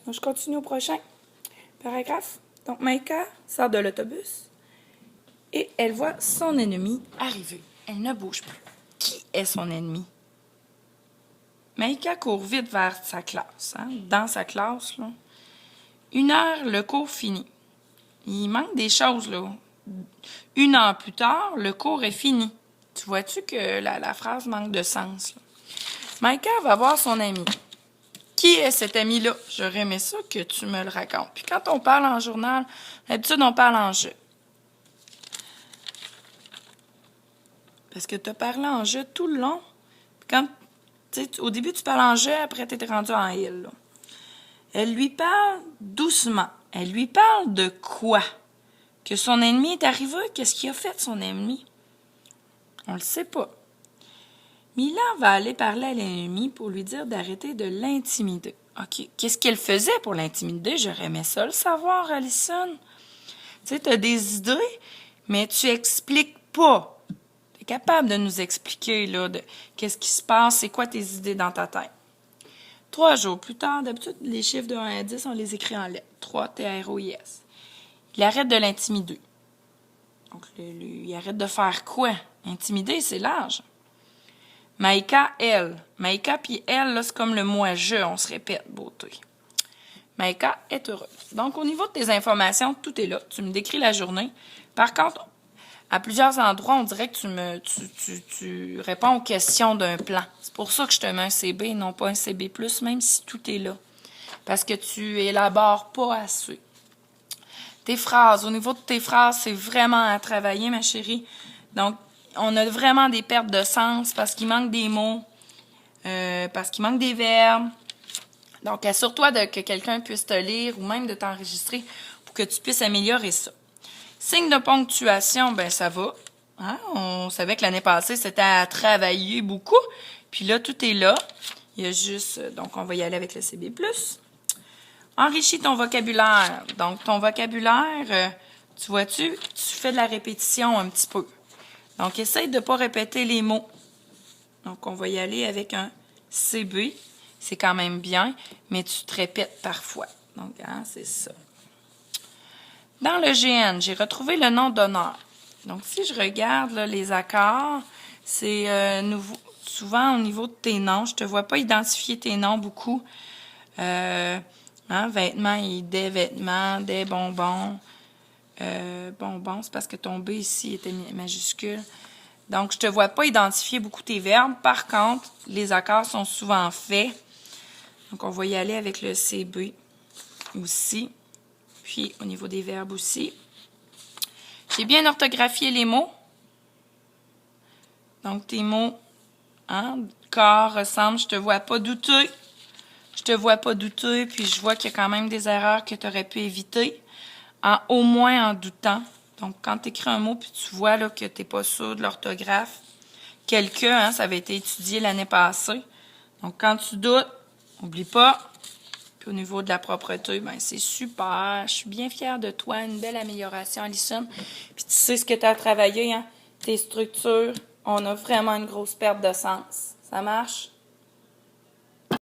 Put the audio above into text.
Donc, je continue au prochain paragraphe. Donc, Maïka sort de l'autobus et elle voit son ennemi arriver. Elle ne bouge plus. Qui est son ennemi? Maïka court vite vers sa classe. Dans sa classe, là. 1 heure, le cours finit. Il manque des choses, là. 1 heure plus tard, le cours est fini. Tu vois-tu que la phrase manque de sens, là? Maïka va voir son ami. Qui est cet ami-là? J'aurais aimé ça que tu me le racontes. Puis quand on parle en journal, d'habitude, on parle en jeu. Parce que tu as parlé en jeu tout le long. Quand, au début, tu parles en jeu, après, tu es rendu en il. Là. Elle lui parle doucement. Elle lui parle de quoi? Que son ennemi est arrivé? Qu'est-ce qu'il a fait, son ennemi? On le sait pas. Mila va aller parler à l'ennemi pour lui dire d'arrêter de l'intimider. OK. Qu'est-ce qu'elle faisait pour l'intimider? J'aurais aimé ça le savoir, Alison. Tu sais, tu as des idées, mais tu expliques pas. Tu es capable de nous expliquer, là, de qu'est-ce qui se passe, c'est quoi tes idées dans ta tête. 3 jours plus tard, d'habitude, les chiffres de 1 à 10, on les écrit en lettres. 3, T-R-O-I-S. Il arrête de l'intimider. Donc, il arrête de faire quoi? Intimider, c'est large. Maïka, elle. Maïka puis elle, là, c'est comme le moi-je, on se répète, beauté. Maïka est heureuse. Donc, au niveau de tes informations, tout est là. Tu me décris la journée. Par contre, à plusieurs endroits, on dirait que tu réponds aux questions d'un plan. C'est pour ça que je te mets un CB et non pas un CB+, même si tout est là. Parce que tu élabores pas assez. Tes phrases, au niveau de tes phrases, c'est vraiment à travailler, ma chérie. Donc, on a vraiment des pertes de sens parce qu'il manque des mots, parce qu'il manque des verbes. Donc, assure-toi que quelqu'un puisse te lire ou même de t'enregistrer pour que tu puisses améliorer ça. Signe de ponctuation, ben ça va. Hein? On savait que l'année passée, c'était à travailler beaucoup. Puis là, tout est là. Il y a juste... Donc, on va y aller avec le CB+. Enrichis ton vocabulaire. Donc, ton vocabulaire, tu vois-tu, tu fais de la répétition un petit peu. Donc, essaye de ne pas répéter les mots. Donc, on va y aller avec un CB. C'est quand même bien, mais tu te répètes parfois. Donc, hein, c'est ça. Dans le GN, j'ai retrouvé le nom d'honneur. Donc, si je regarde là, les accords, c'est souvent au niveau de tes noms. Je ne te vois pas identifier tes noms beaucoup. Vêtements et des vêtements, des bonbons. Bonbons, c'est parce que ton B ici était majuscule. Donc, je ne te vois pas identifier beaucoup tes verbes. Par contre, les accords sont souvent faits. Donc, on va y aller avec le CB aussi. Puis, au niveau des verbes aussi. J'ai bien orthographié les mots. Donc, tes mots, corps, ressemble, je te vois pas douter. Je te vois pas douter, puis je vois qu'il y a quand même des erreurs que tu aurais pu éviter, au moins en doutant. Donc, quand tu écris un mot, puis tu vois là, que tu n'es pas sûr de l'orthographe, quelqu'un, ça avait été étudié l'année passée. Donc, quand tu doutes, n'oublie pas. Puis au niveau de la propreté, ben c'est super. Je suis bien fière de toi. Une belle amélioration, Alison. Puis tu sais ce que tu as travaillé, tes structures. On a vraiment une grosse perte de sens. Ça marche?